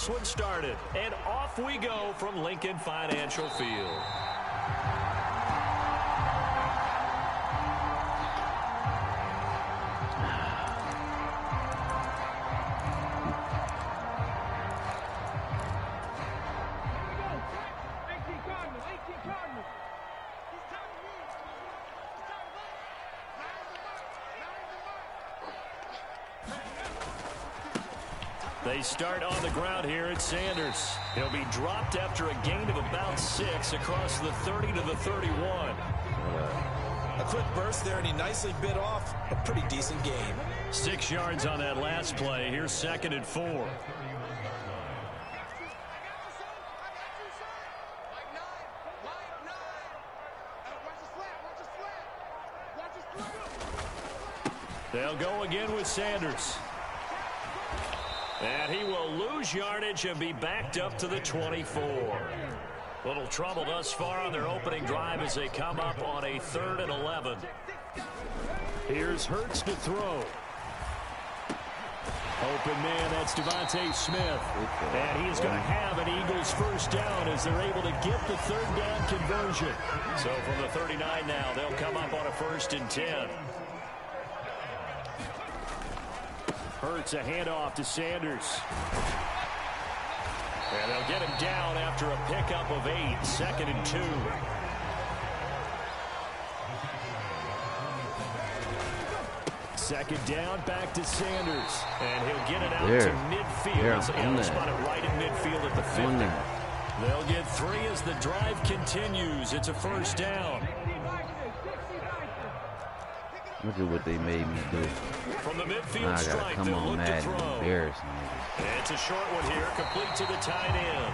this one started. And off we go from Lincoln Financial Field. They start on the ground here at Sanders. He'll be dropped after a gain of about 6 across the 30 to the 31. A quick burst there, and he nicely bit off a pretty decent gain. 6 yards on that last play. Here's 2nd and 4. They'll go again with Sanders. And he will lose yardage and be backed up to the 24. Little trouble thus far on their opening drive as they come up on a 3rd and 11. Here's Hurts to throw. Open man, that's Devontae Smith. And he's going to have an Eagles first down as they're able to get the 3rd down conversion. So from the 39 now, they'll come up on a 1st and 10. Hurts a handoff to Sanders. And they'll get him down after a pickup of 8. 2nd and 2. Second down, back to Sanders. And he'll get it out to midfield. He'll spot it right in midfield at the 50. They'll get 3 as the drive continues. It's a first down. Look at what they made me do. From the midfield I gotta stripe, come on Madden, embarrassing. It's a short one here, complete to the tight end.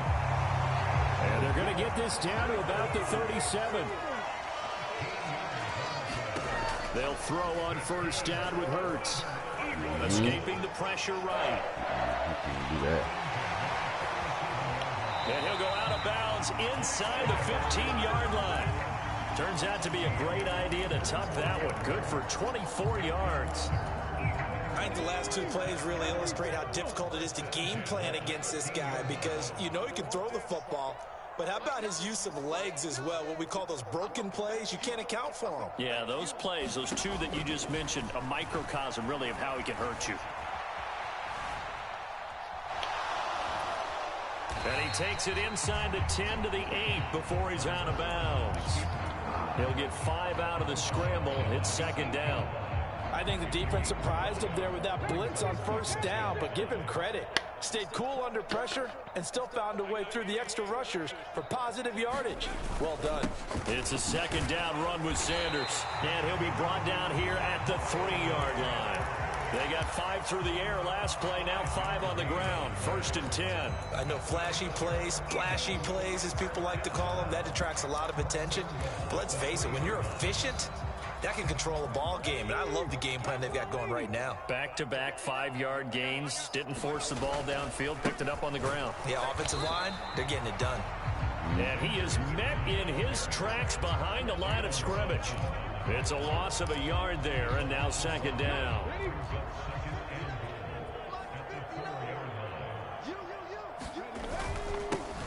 And they're going to get this down to about the 37. They'll throw on first down with Hurts. Escaping the pressure right. Can't do that. And he'll go out of bounds inside the 15-yard line. Turns out to be a great idea to tuck that one. Good for 24 yards. I think the last 2 plays really illustrate how difficult it is to game plan against this guy, because you know he can throw the football, but how about his use of legs as well? What we call those broken plays, you can't account for them. Yeah, those plays, those 2 that you just mentioned, a microcosm really of how he can hurt you. And he takes it inside the 10 to the 8 before he's out of bounds. He'll get 5 out of the scramble. It's 2nd down. I think the defense surprised him there with that blitz on first down, but give him credit. Stayed cool under pressure and still found a way through the extra rushers for positive yardage. Well done. It's a 2nd down run with Sanders, and he'll be brought down here at the 3-yard line. They got 5 through the air last play, now 5 on the ground. 1st and 10. I know flashy plays, splashy plays, as people like to call them, that attracts a lot of attention. But let's face it, when you're efficient, that can control a ball game. And I love the game plan they've got going right now. Back-to-back 5-yard gains. Didn't force the ball downfield, picked it up on the ground. Yeah, offensive line, they're getting it done. And he is met in his tracks behind the line of scrimmage. It's a loss of a yard there, and now 2nd down.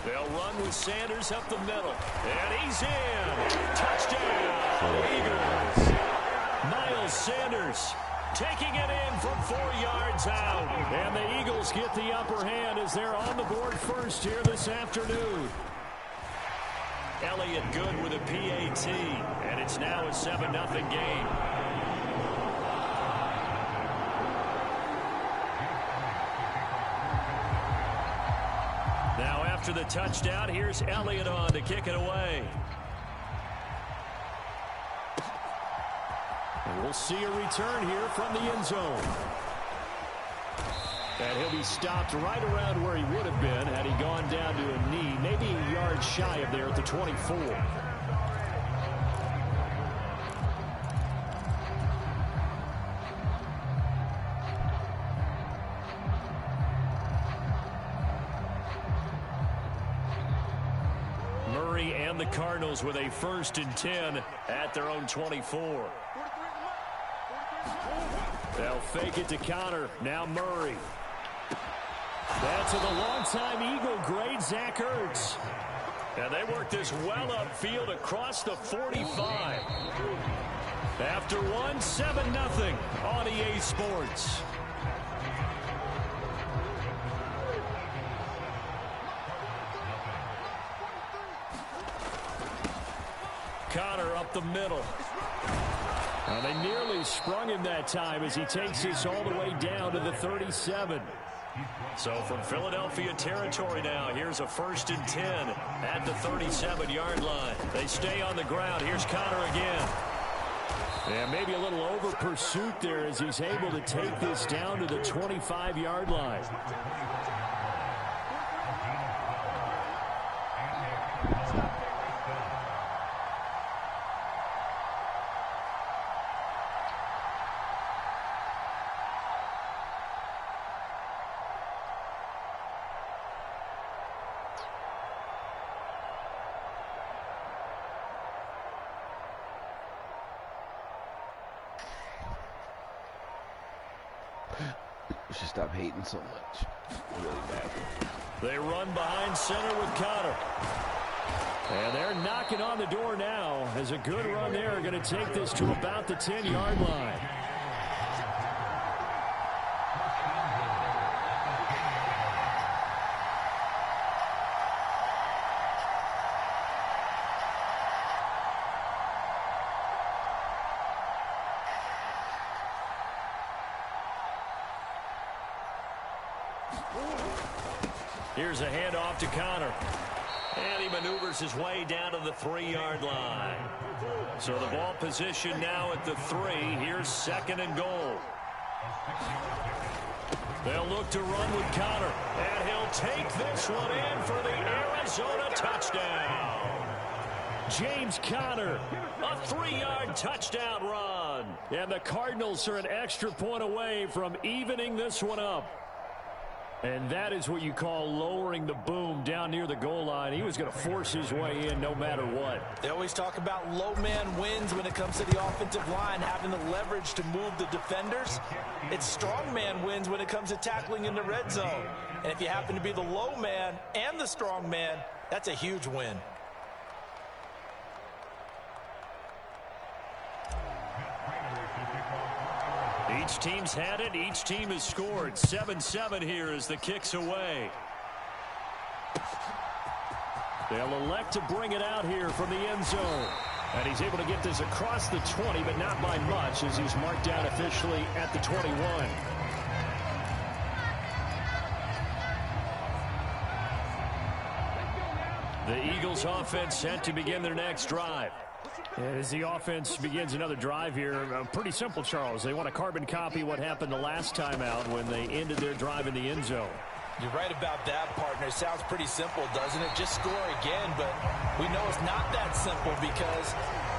They'll run with Sanders up the middle. And he's in. Touchdown, Eagles. Miles Sanders taking it in from 4 yards out. And the Eagles get the upper hand as they're on the board first here this afternoon. Elliott good with a PAT, and it's now a 7-0 game. Now after the touchdown, here's Elliott on to kick it away. And we'll see a return here from the end zone. And he'll be stopped right around where he would have been had he gone down to a knee, maybe a yard shy of there at the 24. Murray and the Cardinals with a 1st and 10 at their own 24. They'll fake it to counter. Now Murray. That's to the longtime Eagle great Zach Ertz. And they work this well upfield across the 45. After one, 7-0 on EA Sports. Connor up the middle. Well, they nearly sprung him that time as he takes this all the way down to the 37. So from Philadelphia territory now, here's a 1st and 10 at the 37-yard line. They stay on the ground. Here's Connor again. And maybe a little over pursuit there as he's able to take this down to the 25-yard line. You should stop hating so much. Really bad. They run behind center with Connor. And they're knocking on the door now as a good run there are going to take this to about the 10-yard line. Here's a handoff to Connor. And he maneuvers his way down to the 3-yard line. So the ball position now at the 3. Here's 2nd and goal. They'll look to run with Connor. And he'll take this one in for the Arizona touchdown. James Conner, a 3-yard touchdown run. And the Cardinals are an extra point away from evening this one up. And that is what you call lowering the boom down near the goal line. He was going to force his way in no matter what. They always talk about low man wins when it comes to the offensive line, having the leverage to move the defenders. It's strong man wins when it comes to tackling in the red zone. And if you happen to be the low man and the strong man, that's a huge win. Each team's had it. Each team has scored. 7-7 here as the kick's away. They'll elect to bring it out here from the end zone. And he's able to get this across the 20, but not by much as he's marked down officially at the 21. The Eagles offense set to begin their next drive. As the offense begins another drive here, pretty simple, Charles. They want to carbon copy what happened the last time out when they ended their drive in the end zone. You're right about that, partner. It sounds pretty simple, doesn't it? Just score again, but we know it's not that simple because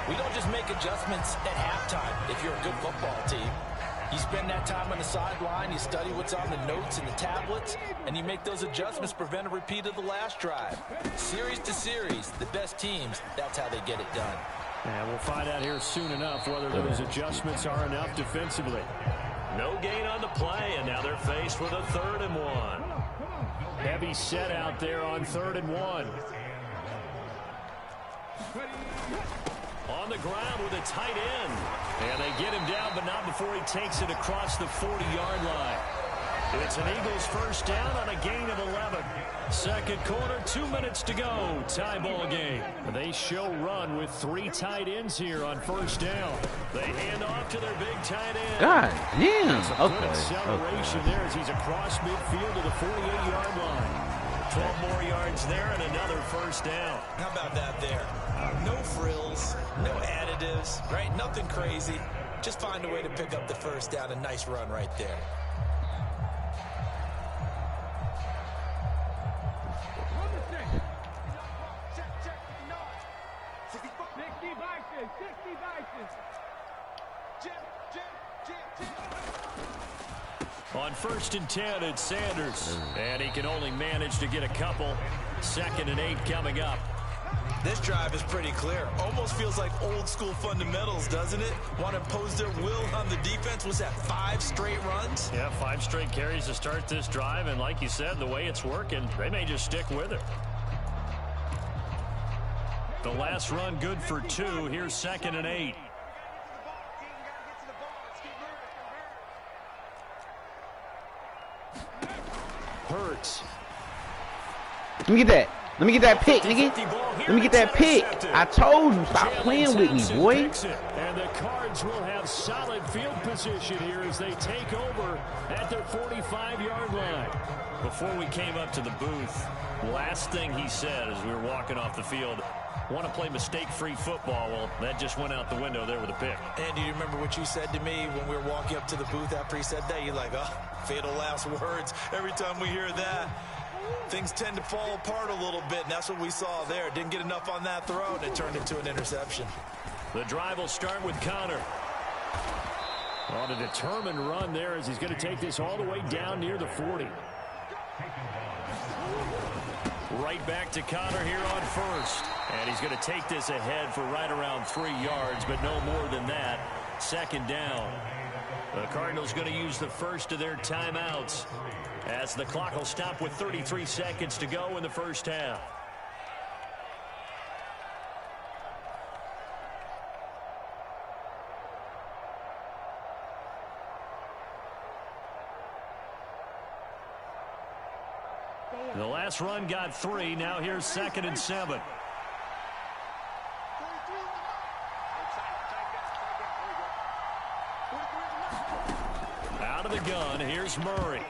we don't just make adjustments at halftime if you're a good football team. You spend that time on the sideline, you study what's on the notes and the tablets, and you make those adjustments to prevent a repeat of the last drive. Series to series, the best teams, that's how they get it done. And we'll find out here soon enough whether those adjustments are enough defensively. No gain on the play, and now they're faced with a 3rd and 1. Heavy set out there on 3rd and 1. On the ground with a tight end. And they get him down, but not before he takes it across the 40-yard line. It's an Eagles first down on a gain of 11. Second quarter, 2 minutes to go. Tie ball game. They show run with 3 tight ends here on first down. They hand off to their big tight end. God damn. Good acceleration there as he's across midfield to the 48-yard line. 12 more yards there and another first down. How about that there? No frills, no additives, right? Nothing crazy. Just find a way to pick up the first down. A nice run right there. On 1st and 10, it's Sanders. And he can only manage to get a couple. 2nd and 8 coming up. This drive is pretty clear. Almost feels like old school fundamentals, doesn't it? Want to impose their will on the defense. Was that 5 straight runs? Yeah, 5 straight carries to start this drive. And like you said, the way it's working, they may just stick with it. The last run good for 2. Here's 2nd and 8. Hurts. Let me get that. Let me get that pick, nigga. Let me get that pick. I told you, stop playing with me, boy. And the Cards will have solid field position here as they take over at their 45-yard line. Before we came up to the booth, last thing he said as we were walking off the field, want to play mistake-free football. Well, that just went out the window there with a pick. And do you remember what you said to me when we were walking up to the booth after he said that? You're like, oh, fatal last words. Every time we hear that, things tend to fall apart a little bit, and that's what we saw there. Didn't get enough on that throw, and it turned into an interception. The drive will start with Connor. On a determined run there as he's going to take this all the way down near the 40. Right back to Connor here on first. And he's going to take this ahead for right around 3 yards, but no more than that. 2nd down. The Cardinals going to use the first of their timeouts as the clock will stop with 33 seconds to go in the first half. The last run got 3. Now here's 2nd and 7. Out of the gun, here's Murray.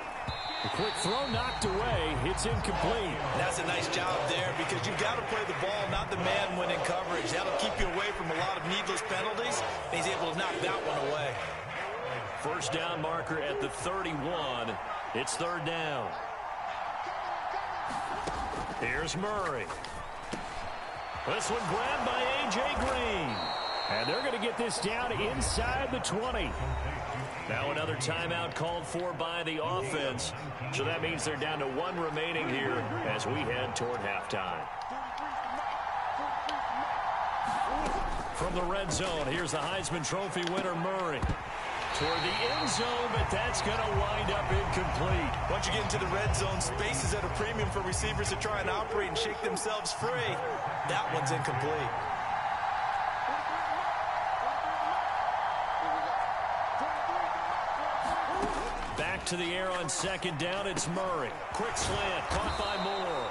The quick throw knocked away. It's incomplete. That's a nice job there because you've got to play the ball, not the man when in coverage. That'll keep you away from a lot of needless penalties. He's able to knock that one away. First down marker at the 31. It's 3rd down. Here's Murray. This one grabbed by A.J. Green. And they're going to get this down inside the 20. Now another timeout called for by the offense. So that means they're down to 1 remaining here as we head toward halftime. From the red zone, here's the Heisman Trophy winner, Murray. Toward the end zone, but that's going to wind up incomplete. Once you get into the red zone, space is at a premium for receivers to try and operate and shake themselves free. That one's incomplete. Back to the air on 2nd down, it's Murray. Quick slant, caught by Moore.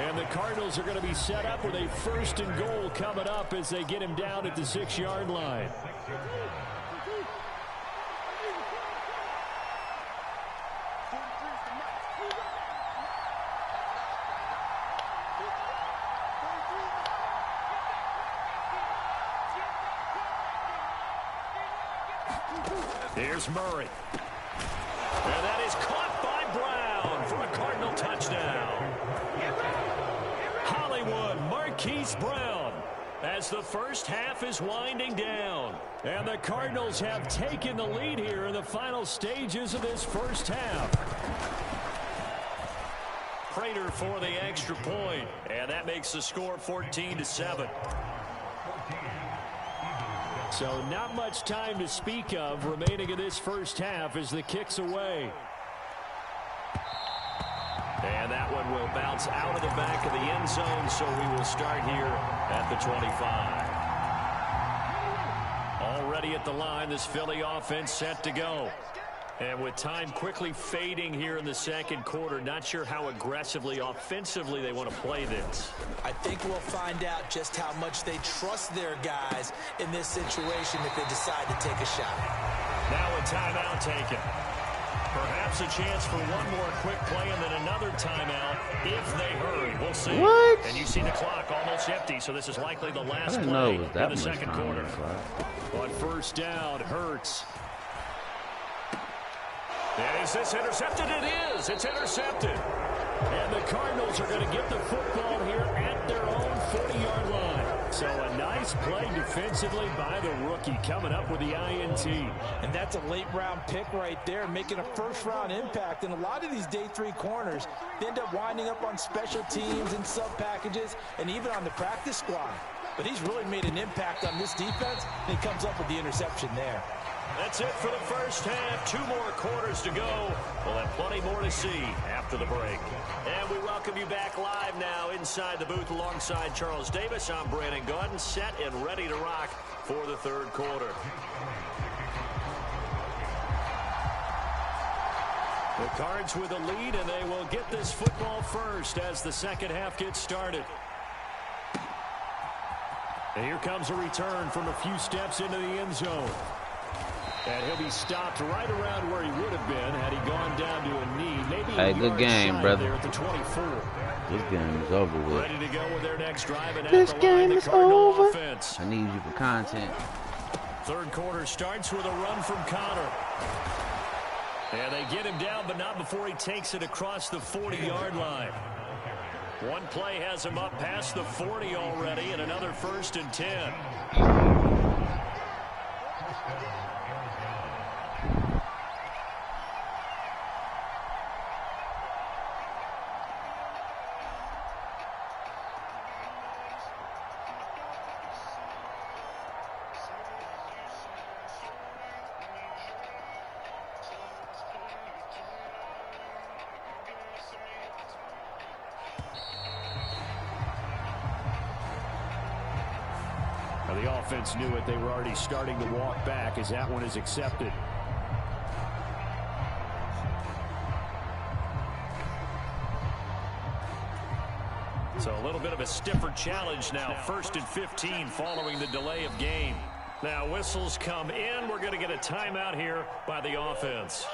And the Cardinals are going to be set up with a 1st and goal coming up as they get him down at the 6-yard line. Here's Murray. And that is caught by Brown for a Cardinal touchdown. Hollywood Marquise Brown as the first half is winding down. And the Cardinals have taken the lead here in the final stages of this first half. Prater for the extra point. And that makes the score 14-7. So not much time to speak of remaining in this first half as the kick's away. And that one will bounce out of the back of the end zone, so we will start here at the 25. Already at the line, this Philly offense set to go. And with time quickly fading here in the 2nd quarter, not sure how aggressively, offensively they want to play this. I think we'll find out just how much they trust their guys in this situation if they decide to take a shot. Now a timeout taken. Perhaps a chance for one more quick play and then another timeout if they hurry. We'll see. What? And you see the clock almost empty, so this is likely the last play in the 2nd quarter. On 1st down, Hurts. Is this intercepted? It is. It's intercepted. And the Cardinals are going to get the football here at their own 40-yard line. So a nice play defensively by the rookie coming up with the INT. And that's a late-round pick right there, making a first-round impact. And a lot of these day 3 corners, they end up winding up on special teams and sub-packages and even on the practice squad. But he's really made an impact on this defense, and he comes up with the interception there. That's it for the first half. 2 more quarters to go. We'll have plenty more to see after the break. And we welcome you back live now inside the booth alongside Charles Davis. I'm Brandon Gaudin, set and ready to rock for the third quarter. The Cards with a lead, and they will get this football first as the second half gets started. And here comes a return from a few steps into the end zone. And he'll be stopped right around where he would have been had he gone down to a knee. Maybe hey, good game, brother. There at the 24. This game is over with. Ready to go with their next drive, and this at the game line, the is Cardinal over. Offense. I need you for content. Third quarter starts with a run from Connor. And they get him down, but not before he takes it across the 40-yard line. One play has him up past the 40 already, and another 1st and 10. The offense knew it. They were already starting to walk back as that one is accepted. So a little bit of a stiffer challenge now. 1st and 15 following the delay of game. Now whistles come in. We're going to get a timeout here by the offense.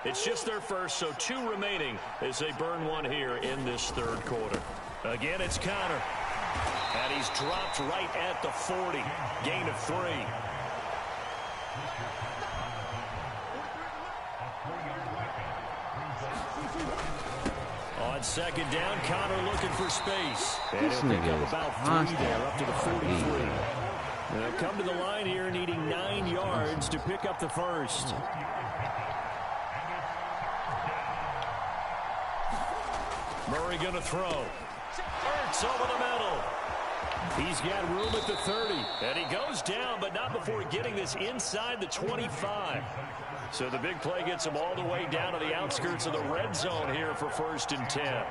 It's just their first, so 2 remaining as they burn one here in this third quarter. Again, it's Connor. And he's dropped right at the 40. Gain of 3. On second down, Connor looking for space. And he'll pick up about 3 there, up to the 43. They'll come to the line here needing 9 yards to pick up the first. Murray going to throw. Ertz over the middle. He's got room at the 30. And he goes down, but not before getting this inside the 25. So the big play gets him all the way down to the outskirts of the red zone here for 1st and 10.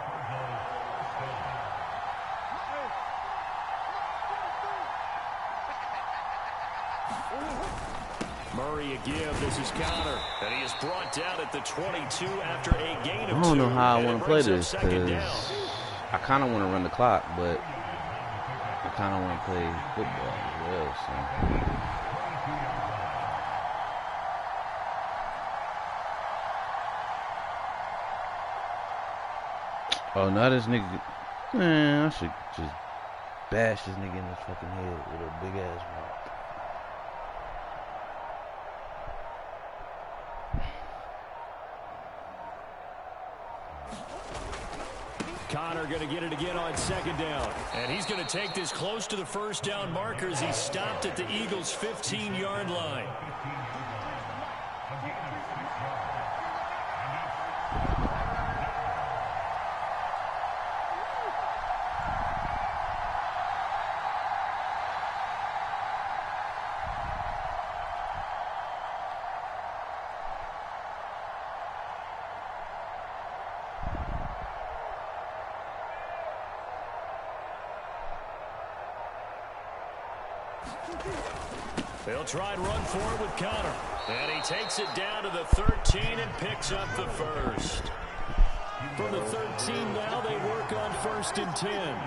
Murray a give. This is Connor. And he is brought down at the 22 after a gain of 2. I don't know how I want to play this because I kind of want to run the clock, but I kind of want to play football as well. So. Oh, now this nigga. Man, I should just bash this nigga in his fucking head with a big ass rock. Connor going to get it again on second down. And he's going to take this close to the first down marker as he stopped at the Eagles' 15-yard line. They'll try and run forward with Connor. And he takes it down to the 13 and picks up the first. From the 13 now, they work on 1st and 10.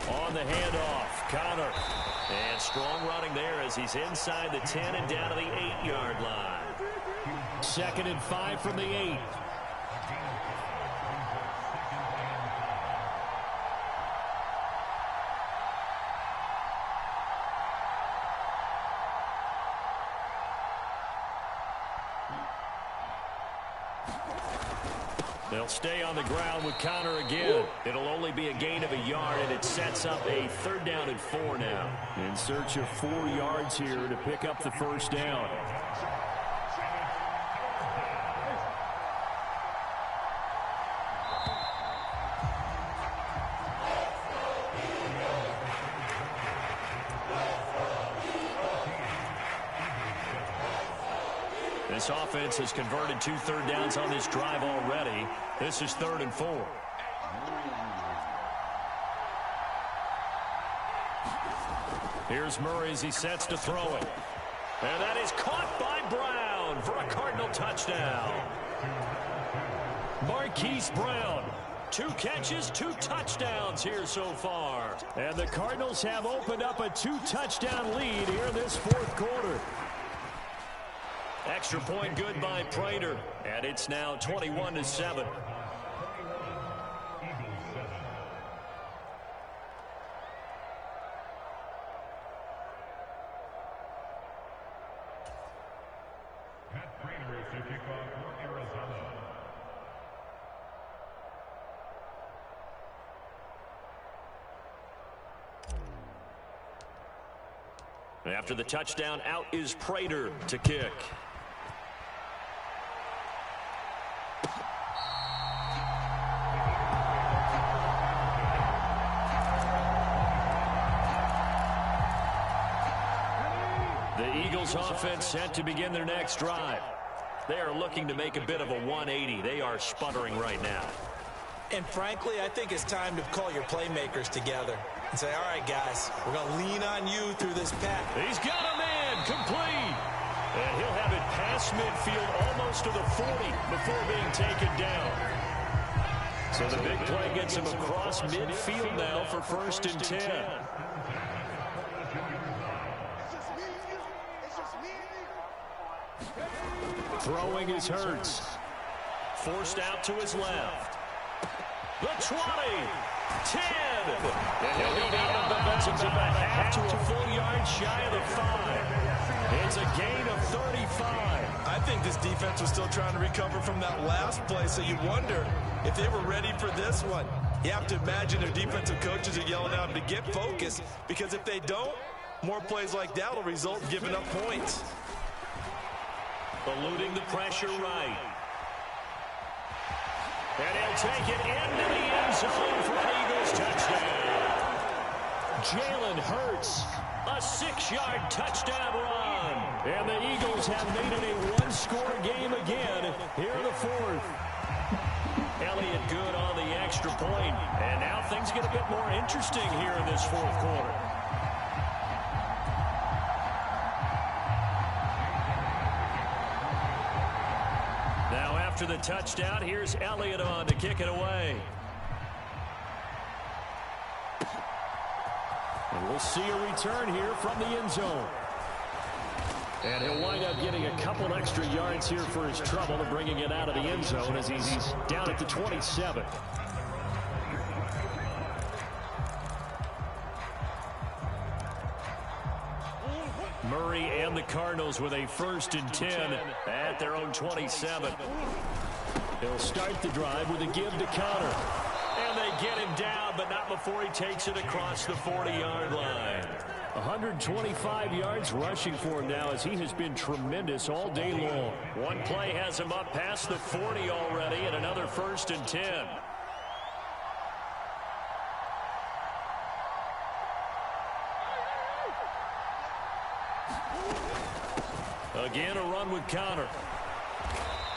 On the handoff, Connor. And strong running there as he's inside the 10 and down to the 8-yard line. 2nd and 5 from the 8. They'll stay on the ground with Connor again. It'll only be a gain of a yard, and it sets up a 3rd down and 4 now. In search of 4 yards here to pick up the 1st down. This offense has converted 2 third downs on this drive already. This is 3rd and 4. Here's Murray as he sets to throw it. And that is caught by Brown for a Cardinal touchdown. Marquise Brown, 2 catches, 2 touchdowns here so far. And the Cardinals have opened up a 2-touchdown lead here in this 4th quarter. Extra point good by Prater, and it's now 21-7. After the touchdown, out is Prater to kick. The Eagles offense set to begin their next drive. They are looking to make a bit of a 180. They are sputtering right now. And frankly, I think it's time to call your playmakers together and say, all right, guys, we're going to lean on you through this pass. He's got a man complete. And he'll have it past midfield almost to the 40 before being taken down. So the big play gets him across midfield now for 1st and 10. Throwing is Hurts. Forced out to his left. The 20, 10. And he'll be out of bounds about a half to a full yard shy of the 5. It's a gain of 35. I think this defense was still trying to recover from that last play, so you wonder if they were ready for this one. You have to imagine their defensive coaches are yelling at them to get focused, because if they don't, more plays like that will result in giving up points. Eluding the pressure right. And he'll take it into the end zone for an Eagles touchdown. Jalen Hurts, a 6-yard touchdown run. And the Eagles have made it a 1-score game again here in the 4th. Elliott good on the extra point. And now things get a bit more interesting here in this 4th quarter. After the touchdown, here's Elliott on to kick it away. And we'll see a return here from the end zone. And he'll wind up getting a couple extra yards here for his trouble and bringing it out of the end zone as he's down at the 27. Murray and the Cardinals with a 1st and 10 at their own 27. He'll start the drive with a give to Connor. And they get him down, but not before he takes it across the 40-yard line. 125 yards rushing for him now as he has been tremendous all day long. One play has him up past the 40 already and another 1st and 10. Again, a run with Connor.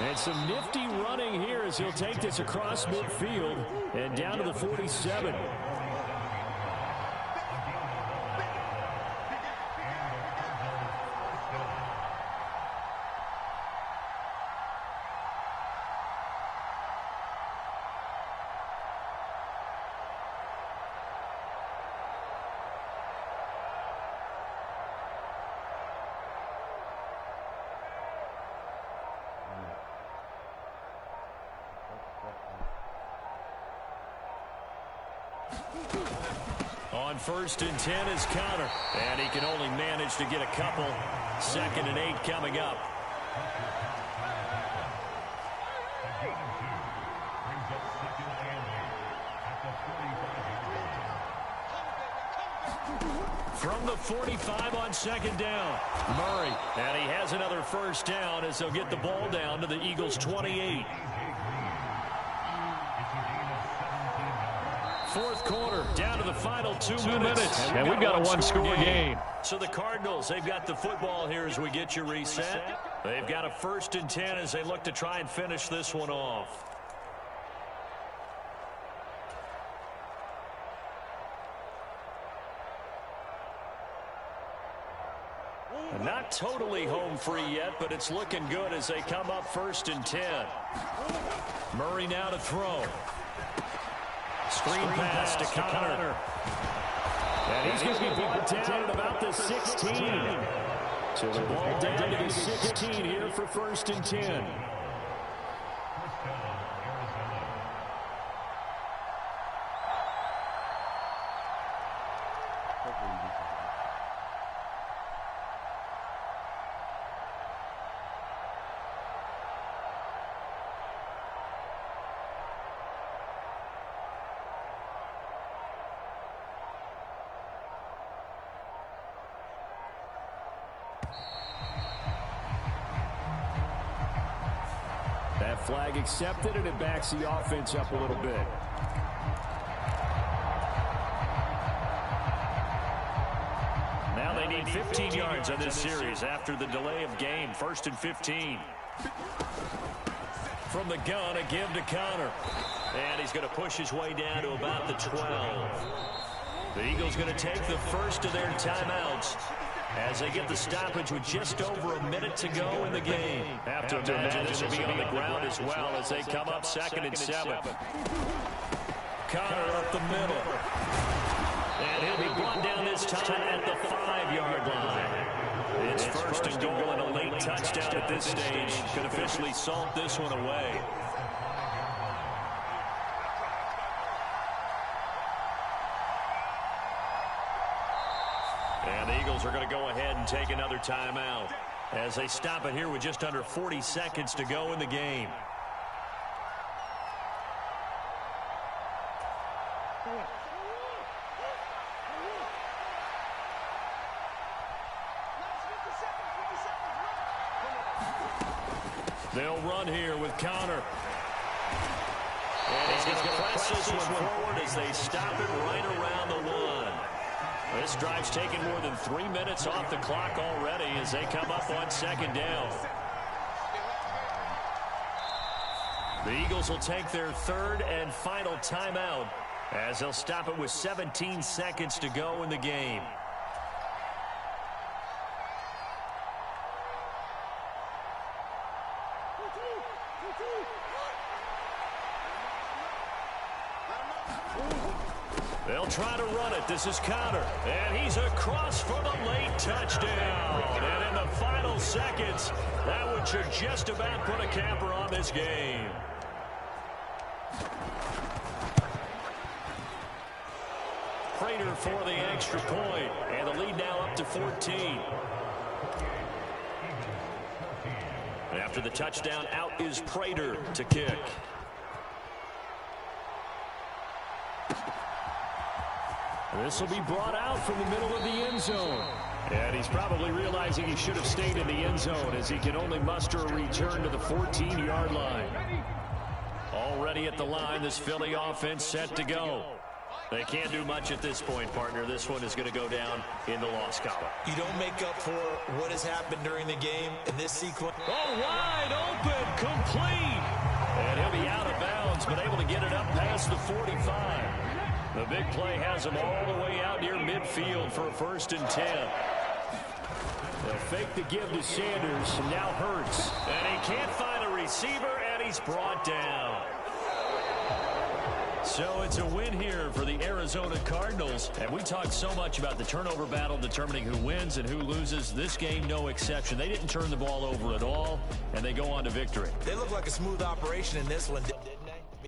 And some nifty running here as he'll take this across midfield and down to the 47. On 1st and 10 is Connor. And he can only manage to get a couple. 2nd and 8 coming up. From the 45 on 2nd down, Murray. And he has another 1st down as they'll get the ball down to the Eagles' 28. 4th quarter, down to the final 2 minutes. And we've got a one-score game. So the Cardinals, they've got the football here as we get you reset. They've got a 1st and 10 as they look to try and finish this one off. Not totally home free yet, but it's looking good as they come up 1st and 10. Murray now to throw. Screen pass to Connor. And he's going to be brought down at about the 16. So the ball down to the 16 here for 1st and 10. That flag accepted, and it backs the offense up a little bit. Now they need 15 yards on this series after the delay of game. 1st and 15. From the gun, a give to Connor. And he's going to push his way down to about the 12. The Eagles going to take the first of their timeouts as they get the stoppage with just over a minute to go in the game. Have to imagine this will be on the ground as well as they come up 2nd and 7. Connor up the middle. And he'll be brought down this time at the 5-yard line. It's 1st and goal, and a late touchdown at this stage could officially salt this one away. And the Eagles are going to go ahead and take another timeout as they stop it here with just under 40 seconds to go in the game. They'll run here with Connor. And he's going to press this one forward as they stop it right around the 1. This drive's taken more than 3 minutes off the clock already as they come up on 2nd down. The Eagles will take their 3rd and final timeout as they'll stop it with 17 seconds to go in the game. They'll try to run it. This is Connor. And he's across for the late touchdown. And in the final seconds, that one should just about put a capper on this game. Prater for the extra point. And the lead now up to 14. And after the touchdown, out is Prater to kick. This will be brought out from the middle of the end zone. And he's probably realizing he should have stayed in the end zone as he can only muster a return to the 14-yard line. Already at the line, this Philly offense set to go. They can't do much at this point, partner. This one is going to go down in the loss column. You don't make up for what has happened during the game in this sequence. Oh, wide open, complete. And he'll be out of bounds, but able to get it up past the 45. The big play has him all the way out near midfield for a 1st and 10. They'll fake the give to Sanders, and now Hurts. And he can't find a receiver, and he's brought down. So it's a win here for the Arizona Cardinals. And we talked so much about the turnover battle determining who wins and who loses. This game, no exception. They didn't turn the ball over at all, and they go on to victory. They look like a smooth operation in this one.